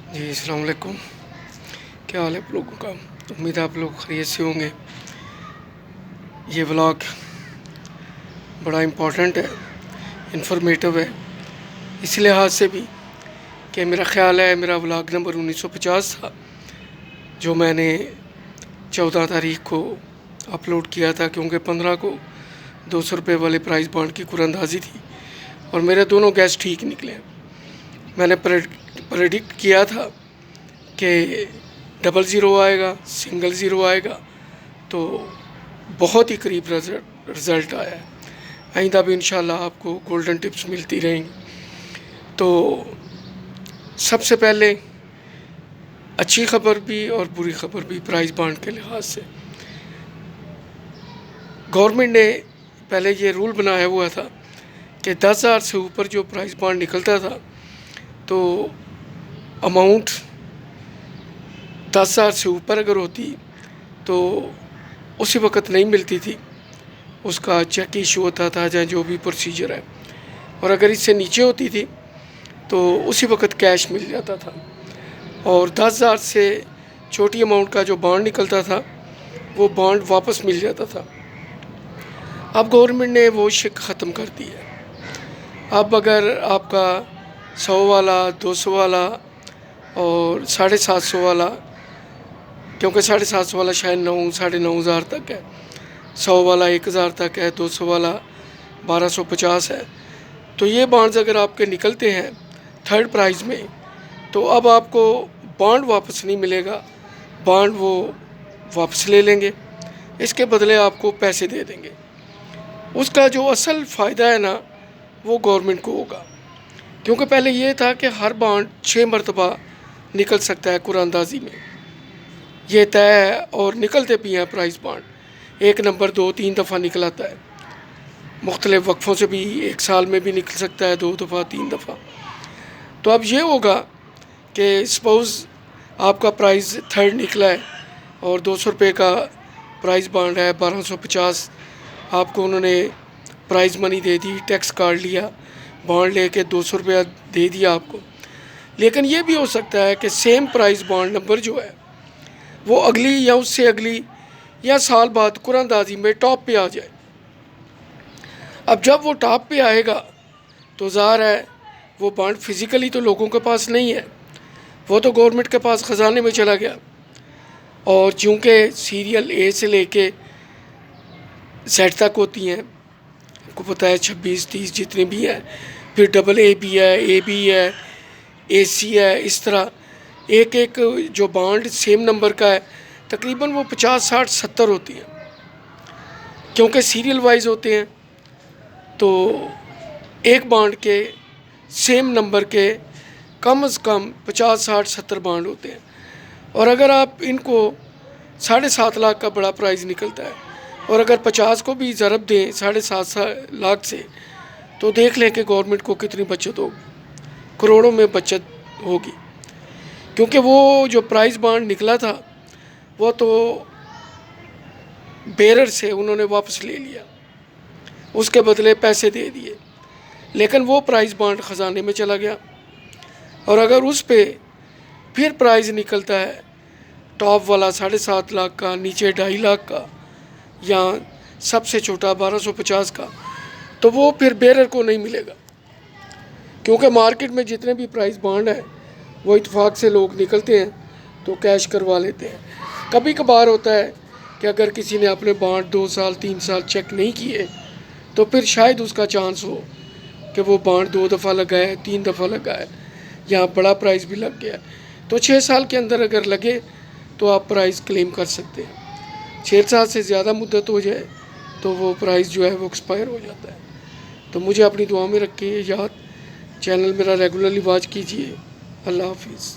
जी अस्सलाम वालेकुम। क्या हाल है आप लोगों का? उम्मीद है आप लोग खैरियत से होंगे। ये व्लॉग बड़ा इम्पोर्टेंट है, इंफॉर्मेटिव है, इस लिहाज से भी कि मेरा ख़्याल है मेरा व्लॉग नंबर 1950 था जो मैंने 14 तारीख को अपलोड किया था, क्योंकि 15 को 200 रुपये वाले प्राइस बॉन्ड की कुरानंदाजी थी और मेरे दोनों गैस ठीक निकले। मैंने प्रेडिक्ट किया था कि डबल ज़ीरो आएगा, सिंगल ज़ीरो आएगा, तो बहुत ही करीब रिज़ल्ट आया है। आइंदा भी इंशाल्लाह आपको गोल्डन टिप्स मिलती रहेंगी। तो सबसे पहले अच्छी ख़बर भी और बुरी ख़बर भी प्राइस बॉन्ड के लिहाज से। गवर्नमेंट ने पहले ये रूल बनाया हुआ था कि 10,000 से ऊपर जो प्राइस बॉन्ड निकलता था तो अमाउंट 10,000 से ऊपर अगर होती तो उसी वक्त नहीं मिलती थी, उसका चेक इशू होता था या जो भी प्रोसीजर है, और अगर इससे नीचे होती थी तो उसी वक्त कैश मिल जाता था। और 10,000 से छोटी अमाउंट का जो बॉन्ड निकलता था वो बॉन्ड वापस मिल जाता था। अब गवर्नमेंट ने वो शिक ख़त्म कर दी है। अब अगर आपका 100 वाला, 200 वाला और 750 वाला, क्योंकि 750 वाला शायद 9-9,500 तक है, 100 वाला 1,000 तक है, 200 वाला 1,250 है, तो ये बॉन्ड्स अगर आपके निकलते हैं थर्ड प्राइज़ में तो अब आपको बॉन्ड वापस नहीं मिलेगा, बॉन्ड वो वापस ले लेंगे, इसके बदले आपको पैसे दे देंगे। उसका जो असल फ़ायदा है ना वो गवर्नमेंट को होगा, क्योंकि पहले ये था कि हर बॉन्ड 6 मरतबा निकल सकता है कुरानंदाजी में, ये तय है, और निकलते भी हैं प्राइस बॉन्ड। 1 नंबर 2-3 दफ़ा निकलाता है, मुख्तलिफ़ वक्फ़ों से भी, 1 साल में भी निकल सकता है 2 दफ़ा 3 दफ़ा। तो अब ये होगा कि सपोज़ आपका प्राइस थर्ड निकला है और 200 रुपये का प्राइस बॉन्ड है, 1250 आपको उन्होंने प्राइज़ मनी दे दी, टैक्स काट लिया, बॉन्ड लेके 200 रुपया दे दिया आपको। लेकिन ये भी हो सकता है कि सेम प्राइस बॉन्ड नंबर जो है वो अगली या उससे अगली या साल बाद कुरानंदाजी में टॉप पे आ जाए। अब जब वो टॉप पे आएगा तो ज़ाहिर है वो बॉन्ड फिज़िकली तो लोगों के पास नहीं है, वो तो गवर्नमेंट के पास ख़जाने में चला गया। और चूँकि सीरियल ए से लेके जेड तक होती हैं, आपको पता है 26-30 जितने भी हैं, फिर डबल ए भी है, ए बी है, ए सी है, इस तरह एक एक जो बॉन्ड सेम नंबर का है तकरीबन वो 50-60-70 होती हैं, क्योंकि सीरियल वाइज होते हैं। तो एक बॉन्ड के सेम नंबर के कम से कम 50-60-70 बॉन्ड होते हैं, और अगर आप इनको 7.5 लाख का बड़ा प्राइज़ निकलता है और अगर 50 को भी ज़रब दें 7.5 लाख से, तो देख लें कि गवर्नमेंट को कितनी बचत होगी, करोड़ों में बचत होगी। क्योंकि वो जो प्राइस बॉन्ड निकला था वो तो बेरर से उन्होंने वापस ले लिया, उसके बदले पैसे दे दिए, लेकिन वो प्राइस बॉन्ड ख़जाने में चला गया। और अगर उस पे फिर प्राइस निकलता है टॉप वाला 7.5 लाख का, नीचे 2.5 लाख का, या सबसे छोटा 1250 का, तो वो फिर बेरर को नहीं मिलेगा, क्योंकि मार्केट में जितने भी प्राइस बॉन्ड हैं वो इत्तेफाक से लोग निकलते हैं तो कैश करवा लेते हैं। कभी कभार होता है कि अगर किसी ने अपने बॉन्ड 2 साल 3 साल चेक नहीं किए तो फिर शायद उसका चांस हो कि वो बॉन्ड 2 दफ़ा लगा है, 3 दफ़ा लगा है, या बड़ा प्राइस भी लग गया है, तो 6 साल के अंदर अगर लगे तो आप प्राइस क्लेम कर सकते हैं। 6 साल से ज़्यादा मुद्दत हो जाए तो वो प्राइस जो है वो एक्सपायर हो जाता है। तो मुझे अपनी दुआ में रखिए याद, चैनल मेरा रेगुलरली वॉच कीजिए। अल्लाह हाफिज़।